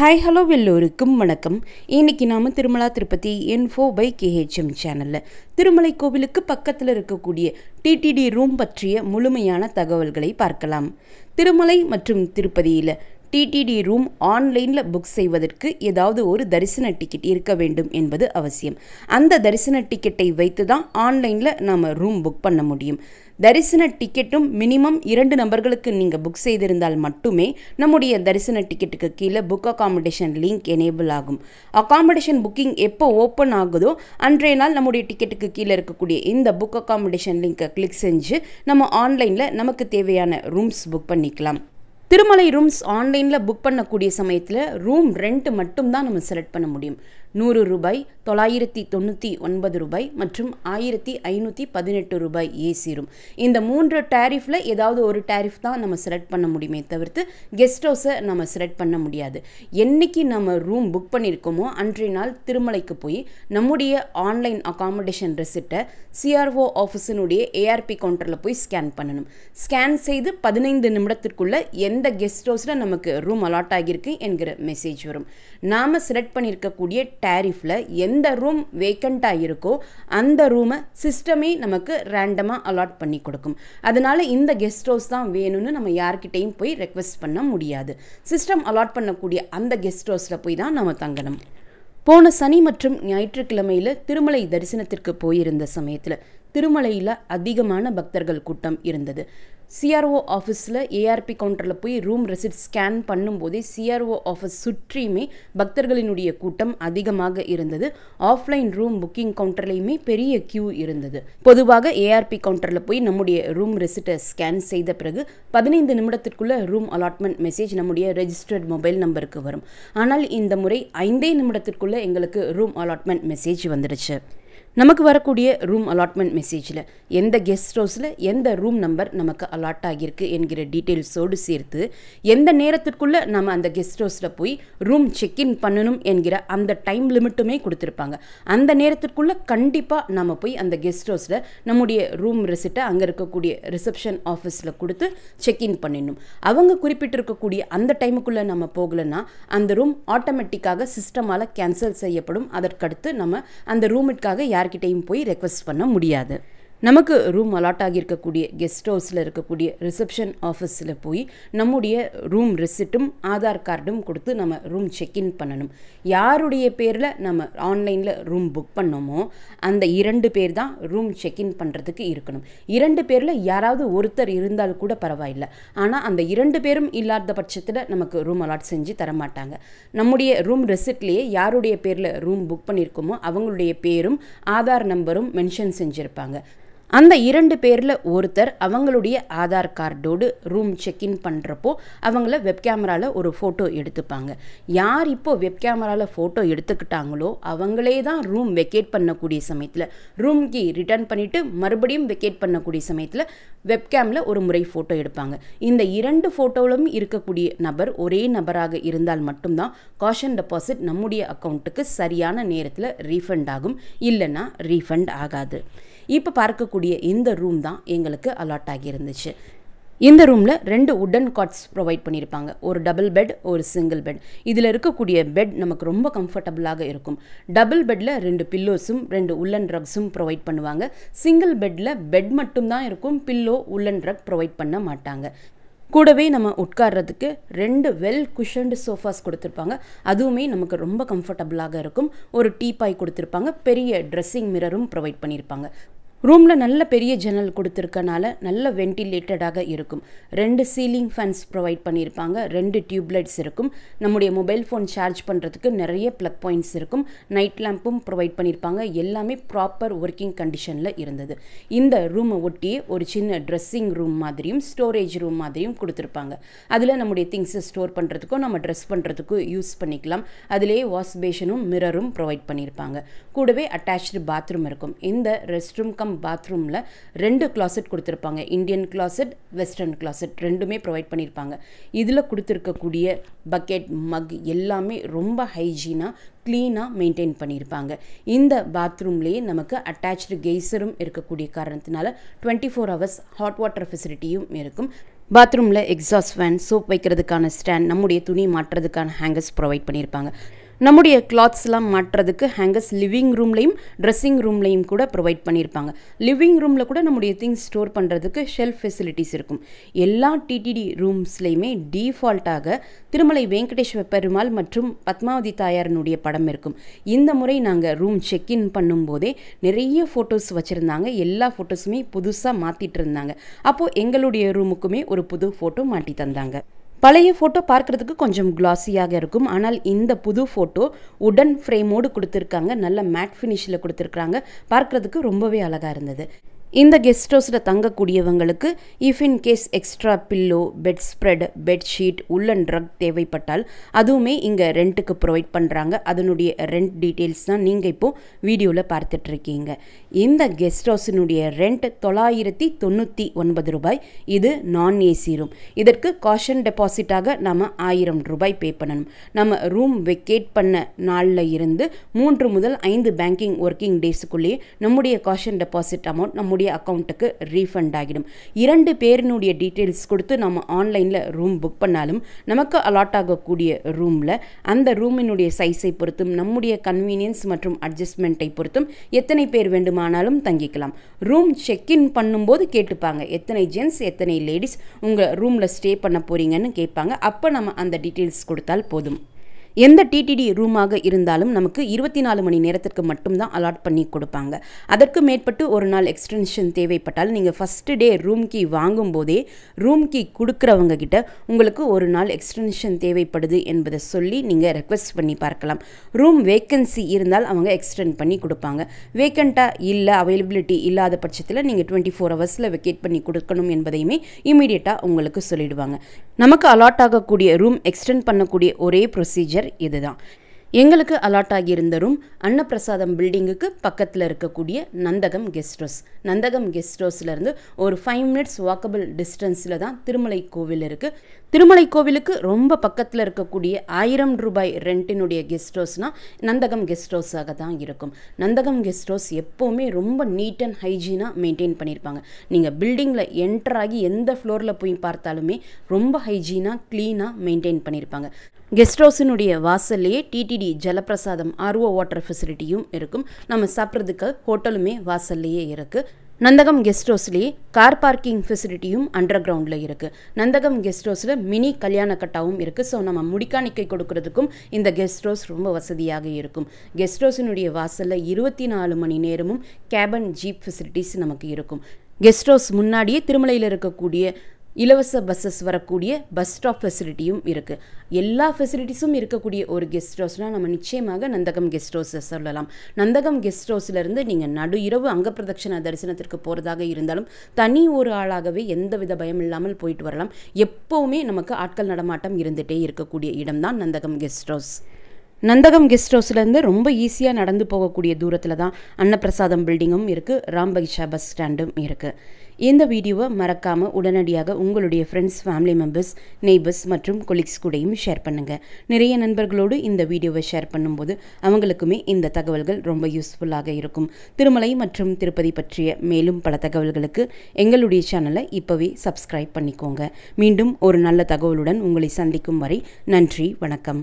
Hi hello எல்லோருக்கும் வணக்கம். இன்றைக்கி நாம் Tirumala Tirupati info by KHM சேனலில் திருமலை கோவிலுக்கு பக்கத்தில் இருக்கக்கூடிய டிடிடி ரூம் பற்றிய முழுமையான தகவல்களை பார்க்கலாம். திருமலை மற்றும் திருப்பதியில் டிடிடி ரூம் ஆன்லைனில் புக் செய்வதற்கு ஏதாவது ஒரு தரிசன டிக்கெட் இருக்க வேண்டும் என்பது அவசியம். அந்த தரிசன டிக்கெட்டை வைத்து தான் ஆன்லைனில் நாம் ரூம் புக் பண்ண முடியும். தரிசன டிக்கெட்டும் மினிமம் 2 நபர்களுக்கு நீங்கள் புக் செய்திருந்தால் மட்டுமே நம்முடைய தரிசன டிக்கெட்டுக்கு கீழே புக் அகாமடேஷன் லிங்க் எனேபிள் ஆகும். அகாமடேஷன் புக்கிங் எப்போ ஓப்பன் ஆகுதோ அன்றைய நாள் நம்முடைய டிக்கெட்டுக்கு கீழே இருக்கக்கூடிய இந்த புக் அகாமடேஷன் லிங்கை கிளிக் செஞ்சு நம்ம ஆன்லைனில் நமக்கு தேவையான ரூம்ஸ் புக் பண்ணிக்கலாம். திருமலை ரூம்ஸ் ஆன்லைனில் புக் பண்ணக்கூடிய சமயத்தில் ரூம் ரெண்ட் மட்டும்தான் நம்ம செலக்ட் பண்ண முடியும். 100 ரூபாய், 999 ரூபாய் மற்றும் 1518 ரூபாய் ஏசி ரூம். இந்த 3 டேரிஃபில் ஏதாவது ஒரு டேரிஃப் தான் நம்ம செலக்ட் பண்ண முடியுமே தவிர்த்து கெஸ்ட் ஹவுஸை நம்ம செலக்ட் பண்ண முடியாது. என்றைக்கு நம்ம ரூம் புக் பண்ணியிருக்கோமோ அன்றைய நாள் திருமலைக்கு போய் நம்முடைய ஆன்லைன் அகாமடேஷன் ரெசிப்டை CRO ஆஃபீஸினுடைய ARP கவுண்டரில் போய் ஸ்கேன் பண்ணணும். ஸ்கேன் செய்து 15 நிமிடத்திற்குள்ளே எந்த கெஸ்ட் ஹவுஸில் நமக்கு ரூம் அலாட் ஆகியிருக்கு என்கிற மெசேஜ் வரும். நாம் செலக்ட் பண்ணியிருக்கக்கூடிய டேரிஃபில் எந்த ரூம் வேக்கண்ட்டாக இருக்கோ அந்த ரூமை சிஸ்டமே நமக்கு ரேண்டமாக அலாட் பண்ணி கொடுக்கும். அதனால் இந்த கெஸ்ட் ஹவுஸ் தான் வேணும்னு நம்ம யார்கிட்டையும் போய் ரெக்வெஸ்ட் பண்ண முடியாது. சிஸ்டம் அலாட் பண்ணக்கூடிய அந்த கெஸ்ட் ஹவுஸில் போய் தான் நம்ம தங்கணும். போன சனி மற்றும் ஞாயிற்றுக்கிழமையில் திருமலை தரிசனத்திற்கு போயிருந்த சமயத்தில் திருமலையில் அதிகமான பக்தர்கள் கூட்டம் இருந்தது. CRO ஆஃபீஸில் ARP கவுண்டரில் போய் ரூம் ரெசிப்ட் ஸ்கேன் பண்ணும்போதே CRO ஆஃபீஸ் சுற்றியுமே பக்தர்களினுடைய கூட்டம் அதிகமாக இருந்தது. ஆஃப்லைன் ரூம் புக்கிங் கவுண்டர்லையுமே பெரிய கியூ இருந்தது. பொதுவாக ARP கவுண்டரில் போய் நம்முடைய ரூம் ரெசிப்டை ஸ்கேன் செய்த பிறகு 15 நிமிடத்திற்குள்ளே ரூம் அலாட்மெண்ட் மெசேஜ் நம்முடைய ரெஜிஸ்டர்ட் மொபைல் நம்பருக்கு வரும். ஆனால் இந்த முறை 5 நிமிடத்திற்குள்ளே எங்களுக்கு ரூம் அலாட்மெண்ட் மெசேஜ் வந்துடுச்சு. நமக்கு வரக்கூடிய ரூம் அலாட்மெண்ட் மெசேஜில் எந்த கெஸ்ட் ஹவுஸில் எந்த ரூம் நம்பர் நமக்கு அலாட் ஆகியிருக்கு என்கிற டீட்டெயில்ஸோடு சேர்த்து எந்த நேரத்திற்குள்ளே நம்ம அந்த கெஸ்ட் ஹவுஸில் போய் ரூம் செக்இன் பண்ணணும் என்கிற அந்த டைம் லிமிட்டுமே கொடுத்துருப்பாங்க. அந்த நேரத்திற்குள்ளே கண்டிப்பாக நம்ம போய் அந்த கெஸ்ட் ஹவுஸில் நம்முடைய ரூம் ரெசிப்டை அங்கே இருக்கக்கூடிய ரிசப்ஷன் ஆஃபீஸில் கொடுத்து செக்இன் பண்ணிடணும். அவங்க குறிப்பிட்டிருக்கக்கூடிய அந்த டைமுக்குள்ளே நம்ம போகலைன்னா அந்த ரூம் ஆட்டோமேட்டிக்காக சிஸ்டமால் கேன்சல் செய்யப்படும். அதற்கடுத்து நம்ம அந்த ரூமிற்காக யார்கிட்டையும் போய் ரெக்வெஸ்ட் பண்ண முடியாது. நமக்கு ரூம் அலாட் ஆகியிருக்கக்கூடிய கெஸ்ட் ஹவுஸில் இருக்கக்கூடிய ரிசப்ஷன் ஆஃபீஸில் போய் நம்முடைய ரூம் ரெசிப்டும் ஆதார் கார்டும் கொடுத்து நம்ம ரூம் செக்இன் பண்ணணும். யாருடைய பேரில் நம்ம ஆன்லைனில் ரூம் புக் பண்ணோமோ அந்த 2 பேர் தான் ரூம் செக்இன் பண்ணுறதுக்கு இருக்கணும். 2 பேரில் யாராவது ஒருத்தர் இருந்தால் கூட பரவாயில்லை. ஆனால் அந்த 2 பேரும் இல்லாத பட்சத்தில் நமக்கு ரூம் அலாட் செஞ்சு தரமாட்டாங்க. நம்முடைய ரூம் ரெசிப்ட்லேயே யாருடைய பேரில் ரூம் புக் பண்ணியிருக்கோமோ அவங்களுடைய பேரும் ஆதார் நம்பரும் மென்ஷன் செஞ்சுருப்பாங்க. அந்த 2 பேரில் ஒருத்தர் அவங்களுடைய ஆதார் கார்டோடு ரூம் செக்இன் பண்ணுறப்போ அவங்கள வெப் கேமராவில் ஒரு ஃபோட்டோ எடுத்துப்பாங்க. யார் இப்போது வெப் கேமராவில் ஃபோட்டோ எடுத்துக்கிட்டாங்களோ அவங்களே தான் ரூம் வெக்கேட் பண்ணக்கூடிய சமயத்தில் ரூம்க்கு ரிட்டர்ன் பண்ணிவிட்டு மறுபடியும் வெக்கேட் பண்ணக்கூடிய சமயத்தில் வெப்கேமில் ஒரு முறை ஃபோட்டோ எடுப்பாங்க. இந்த 2 ஃபோட்டோவிலும் இருக்கக்கூடிய நபர் ஒரே நபராக இருந்தால் மட்டும்தான் காஷன் டெபாசிட் நம்முடைய அக்கௌண்ட்டுக்கு சரியான நேரத்தில் ரீஃபண்ட் ஆகும். இல்லைன்னா ரீஃபண்ட் ஆகாது. இப்போ பார்க்கக்கூடிய இந்த ரூம் தான் எங்களுக்கு அலாட் ஆகியிருந்துச்சு. இந்த ரூமில் 2 உடன் காட்ஸ் ப்ரொவைட் பண்ணியிருப்பாங்க. ஒரு டபுள் பெட், ஒரு சிங்கிள் பெட். இதில் இருக்கக்கூடிய பெட் நமக்கு ரொம்ப கம்ஃபர்டபுளாக இருக்கும். டபுள் பெட்டில் 2 பில்லோஸும் 2 உள்ளன் ரக்ஸும் ப்ரொவைட் பண்ணுவாங்க. சிங்கிள் பெட்டில் பெட் மட்டும்தான் இருக்கும், பில்லோ உள்ளன் ரக் ப்ரொவைட் பண்ண மாட்டாங்க. கூடவே நம்ம உட்கார்றதுக்கு 2 வெல் குஷன்டு சோஃபாஸ் கொடுத்துருப்பாங்க. அதுவுமே நமக்கு ரொம்ப கம்ஃபர்டபுளாக இருக்கும். ஒரு டீபாய் கொடுத்துருப்பாங்க. பெரிய ட்ரெஸ்ஸிங் மிரரும் ப்ரொவைட் பண்ணியிருப்பாங்க. ரூமில் நல்ல பெரிய ஜன்னல் கொடுத்துருக்கனால நல்ல வென்டிலேட்டடாக இருக்கும். 2 சீலிங் ஃபேன்ஸ் ப்ரொவைட் பண்ணியிருப்பாங்க. 2 டியூப்லைட்ஸ் இருக்கும். நம்முடைய மொபைல் ஃபோன் சார்ஜ் பண்ணுறதுக்கு நிறைய ப்ளக் பாயிண்ட்ஸ் இருக்கும். நைட் லேம்பும் ப்ரொவைட் பண்ணியிருப்பாங்க. எல்லாமே ப்ராப்பர் ஒர்க்கிங் கண்டிஷனில் இருந்தது. இந்த ரூமை ஒட்டியே ஒரு சின்ன ட்ரெஸ்ஸிங் ரூம் மாதிரியும் ஸ்டோரேஜ் ரூம் மாதிரியும் கொடுத்துருப்பாங்க. அதில் நம்முடைய திங்ஸை ஸ்டோர் பண்ணுறதுக்கும் நம்ம ட்ரெஸ் பண்ணுறதுக்கும் யூஸ் பண்ணிக்கலாம். அதிலேயே வாஷ் பேஷனும் மிரரும் ப்ரொவைட் பண்ணியிருப்பாங்க. கூடவே அட்டாச்டு பாத்ரூம் இருக்கும். இந்த ரெஸ்ட் ரூம் கம் பாத்ரூமில் 2 கிளாசெட் கொடுத்துருப்பாங்க. இந்தியன் கிளாசெட், வெஸ்டர்ன் கிளாசெட் ரெண்டுமே ப்ரொவைட் பண்ணியிருப்பாங்க. இதில் கொடுத்துருக்கக்கூடிய பக்கெட், மக் எல்லாமே ரொம்ப ஹைஜீனாக க்ளீனாக மெயின்டைன் பண்ணியிருப்பாங்க. இந்த பாத்ரூம்லேயே நமக்கு அட்டாச்டு கெய்சரும் இருக்கக்கூடிய காரணத்தினால 24 ஹவர்ஸ் ஹாட் வாட்டர் ஃபெசிலிட்டியும் இருக்கும். பாத்ரூமில் எக்ஸாஸ்ட் ஃபேன், சோப் வைக்கிறதுக்கான ஸ்டாண்ட், நம்முடைய துணி மாட்டுறதுக்கான ஹேங்கர்ஸ் ப்ரொவைட் பண்ணியிருப்பாங்க. நம்முடைய கிளாத்ஸ்லாம் மாட்டுறதுக்கு ஹேங்கர்ஸ் லிவிங் ரூம்லையும் ட்ரெஸ்ஸிங் ரூம்லையும் கூட ப்ரொவைட் பண்ணியிருப்பாங்க. லிவிங் ரூமில் கூட நம்முடைய திங்ஸ் ஸ்டோர் பண்ணுறதுக்கு ஷெல்ஃப் ஃபெசிலிட்டிஸ் இருக்கும். எல்லா டிடிடி ரூம்ஸ்லையுமே டீஃபால்ட்டாக திருமலை வெங்கடேஸ்வர பெருமாள் மற்றும் பத்மாவதி தாயாரனுடைய படம் இருக்கும். இந்த முறை நாங்கள் ரூம் செக்இன் பண்ணும்போதே நிறைய ஃபோட்டோஸ் வச்சுருந்தாங்க. எல்லா ஃபோட்டோஸுமே புதுசாக மாற்றிட்டு இருந்தாங்க. அப்போது எங்களுடைய ரூமுக்குமே ஒரு புது ஃபோட்டோ மாட்டி தந்தாங்க. பழைய ஃபோட்டோ பார்க்குறதுக்கு கொஞ்சம் கிளாஸியாக இருக்கும். ஆனால் இந்த புது ஃபோட்டோ உடன் ஃப்ரேமோடு கொடுத்துருக்காங்க. நல்ல மேட் ஃபினிஷில் கொடுத்துருக்காங்க. பார்க்குறதுக்கு ரொம்பவே அழகாக இருந்தது. இந்த கெஸ்ட் ஹவுஸில் தங்கக்கூடியவங்களுக்கு if in case extra pillow, bedspread, bedsheet, woollen rug தேவைப்பட்டால் அதுவுமே இங்கே ரெண்ட்டுக்கு ப்ரொவைட் பண்ணுறாங்க. அதனுடைய ரெண்ட் டீட்டெயில்ஸ் தான் நீங்கள் இப்போது வீடியோவில் பார்த்துட்ருக்கீங்க. இந்த கெஸ்ட் ஹவுஸினுடைய ரெண்ட் 999 ரூபாய். இது நான் ஏசி ரூம். இதற்கு காஷன் டெபாசிட்டாக நம்ம 1000 ரூபாய் பே பண்ணணும். நம்ம ரூம் வெக்கேட் பண்ண நாளில் இருந்து 3 முதல் 5 பேங்கிங் ஒர்க்கிங் டேஸுக்குள்ளேயே நம்முடைய காஷன் டெபாசிட் அமௌண்ட் நம்முடைய அக்கௌண்ட்டுக்கு ரீஃபண்ட் ஆகிடும். 2 பேரினுடைய டீட்டெயில்ஸ் கொடுத்து நம்ம ஆன்லைனில் ரூம் புக் பண்ணாலும் நமக்கு அலாட் ஆகக்கூடிய ரூமில் அந்த ரூமினுடைய சைஸை பொறுத்தும் நம்முடைய கன்வீனியன்ஸ் மற்றும் அட்ஜஸ்ட்மெண்ட்டை பொறுத்தும் எத்தனை பேர் வேண்டுமானாலும் தங்கிக்கலாம். ரூம் செக்இன் பண்ணும்போது கேட்டுப்பாங்க, எத்தனை ஜென்ஸ் எத்தனை லேடிஸ் உங்கள் ரூமில் ஸ்டே பண்ண போகிறீங்கன்னு கேட்பாங்க. அப்போ நம்ம அந்த டீட்டெயில்ஸ் கொடுத்தால் போதும். எந்த டிடிடி ரூமாக இருந்தாலும் நமக்கு 24 மணி நேரத்திற்கு மட்டும்தான் அலாட் பண்ணி கொடுப்பாங்க. அதற்கு மேற்பட்டு ஒரு நாள் எக்ஸ்டென்ஷன் தேவைப்பட்டால் நீங்கள் ஃபஸ்ட்டு டே ரூம் கீ வாங்கும்போதே ரூம் கீ கொடுக்குறவங்க கிட்ட உங்களுக்கு ஒரு நாள் எக்ஸ்டென்ஷன் தேவைப்படுது என்பதை சொல்லி நீங்கள் ரெக்வெஸ்ட் பண்ணி பார்க்கலாம். ரூம் வேக்கன்சி இருந்தால் அவங்க எக்ஸ்டெண்ட் பண்ணி கொடுப்பாங்க. வேக்கண்ட்டாக இல்லை, அவைலபிலிட்டி இல்லாத பட்சத்தில் நீங்கள் 24 ஹவர்ஸில் வெக்கேட் பண்ணி கொடுக்கணும் என்பதையுமே இமீடியட்டாக உங்களுக்கு சொல்லிடுவாங்க. நமக்கு அலாட் ஆகக்கூடிய ரூம் எக்ஸ்டெண்ட் பண்ணக்கூடிய ஒரே ப்ரொசீஜர் இதுதான். எங்களுக்கு அலாட் ஆகியிருந்த ரூம் அன்னப்பிரசாதம் பில்டிங்குக்கு பக்கத்தில் இருக்கக்கூடிய Nandagam guest house. Nandagam guest ஹவுஸ்லேருந்து ஒரு 5 மினிட்ஸ் வாக்கபிள் டிஸ்டன்ஸில் தான் திருமலை கோவில் இருக்குது. திருமலை கோவிலுக்கு ரொம்ப பக்கத்தில் இருக்கக்கூடிய 1000 ரூபாய் ரெண்டினுடைய கெஸ்ட் ஹவுஸ்னால் நந்தகம் கெஸ்ட் ஹவுஸாக தான் இருக்கும். நந்தகம் கெஸ்ட் ஹவுஸ் எப்போவுமே ரொம்ப நீட் அண்ட் ஹைஜீனாக மெயின்டைன் பண்ணியிருப்பாங்க. நீங்கள் பில்டிங்கில் என்டர் ஆகி எந்த ஃப்ளோரில் போய் பார்த்தாலுமே ரொம்ப ஹைஜீனாக க்ளீனாக மெயின்டைன் பண்ணியிருப்பாங்க. கெஸ்ட் ஹவுஸினுடைய வாசல்லையே டிடிடி ஜலப்பிரசாதம் ஆர்ஓ வாட்டர் ஃபெசிலிட்டியும் இருக்கும். நம்ம சாப்பிட்றதுக்கு ஹோட்டலுமே வாசல்லையே இருக்குது. நந்தகம் கெஸ்ட் ஹவுஸ்லேயே கார் பார்க்கிங் ஃபெசிலிட்டியும் அண்டர் கிரவுண்டில் இருக்குது. நந்தகம் கெஸ்ட் ஹவுஸில் மினி கல்யாண கட்டாவும் இருக்குது. ஸோ நம்ம முடிக்காணிக்கை கொடுக்கறதுக்கும் இந்த கெஸ்ட் ஹவுஸ் ரொம்ப வசதியாக இருக்கும். கெஸ்ட் ஹவுஸினுடைய வாசலில் 24 மணி நேரமும் கேபன் ஜீப் ஃபெசிலிட்டிஸ் நமக்கு இருக்கும். கெஸ்ட் ஹவுஸ் முன்னாடியே திருமலையில் இருக்கக்கூடிய இலவச பஸ்ஸஸ் வரக்கூடிய பஸ் ஸ்டாப் ஃபெசிலிட்டியும் இருக்குது. எல்லா ஃபெசிலிட்டிஸும் இருக்கக்கூடிய ஒரு கெஸ்ட் ஹவுஸ்னால் நம்ம நிச்சயமாக நந்தகம் கெஸ்ட் ஹவுஸை சொல்லலாம். நந்தகம் கெஸ்ட் ஹவுஸ்லேருந்து நீங்கள் நடு இரவு அங்க பிரதட்சண தரிசனத்திற்கு போகிறதாக இருந்தாலும் தனி ஒரு ஆளாகவே எந்தவித பயம் இல்லாமல் போயிட்டு வரலாம். எப்போவுமே நமக்கு ஆட்கள் நடமாட்டம் இருந்துகிட்டே இருக்கக்கூடிய இடம்தான் Nandagam guest house. Nandagam guest ஹவுஸ்லேருந்து ரொம்ப ஈஸியாக நடந்து போகக்கூடிய தூரத்தில் தான் அன்னப்பிரசாதம் பில்டிங்கும் இருக்குது, ராம்பகிஷா பஸ் ஸ்டாண்டும் இருக்குது. இந்த வீடியோவை மறக்காமல் உடனடியாக உங்களுடைய ஃப்ரெண்ட்ஸ், ஃபேமிலி மெம்பர்ஸ், நெய்பர்ஸ் மற்றும் கொலீக்ஸ் கூடயும் ஷேர் பண்ணுங்கள். நிறைய நண்பர்களோடு இந்த வீடியோவை ஷேர் பண்ணும்போது அவங்களுக்குமே இந்த தகவல்கள் ரொம்ப யூஸ்ஃபுல்லாக இருக்கும். திருமலை மற்றும் திருப்பதி பற்றிய மேலும் பல தகவல்களுக்கு எங்களுடைய சேனலை இப்போவே சப்ஸ்கிரைப் பண்ணிக்கோங்க. மீண்டும் ஒரு நல்ல தகவலுடன் உங்களை சந்திக்கும் வரை நன்றி, வணக்கம்.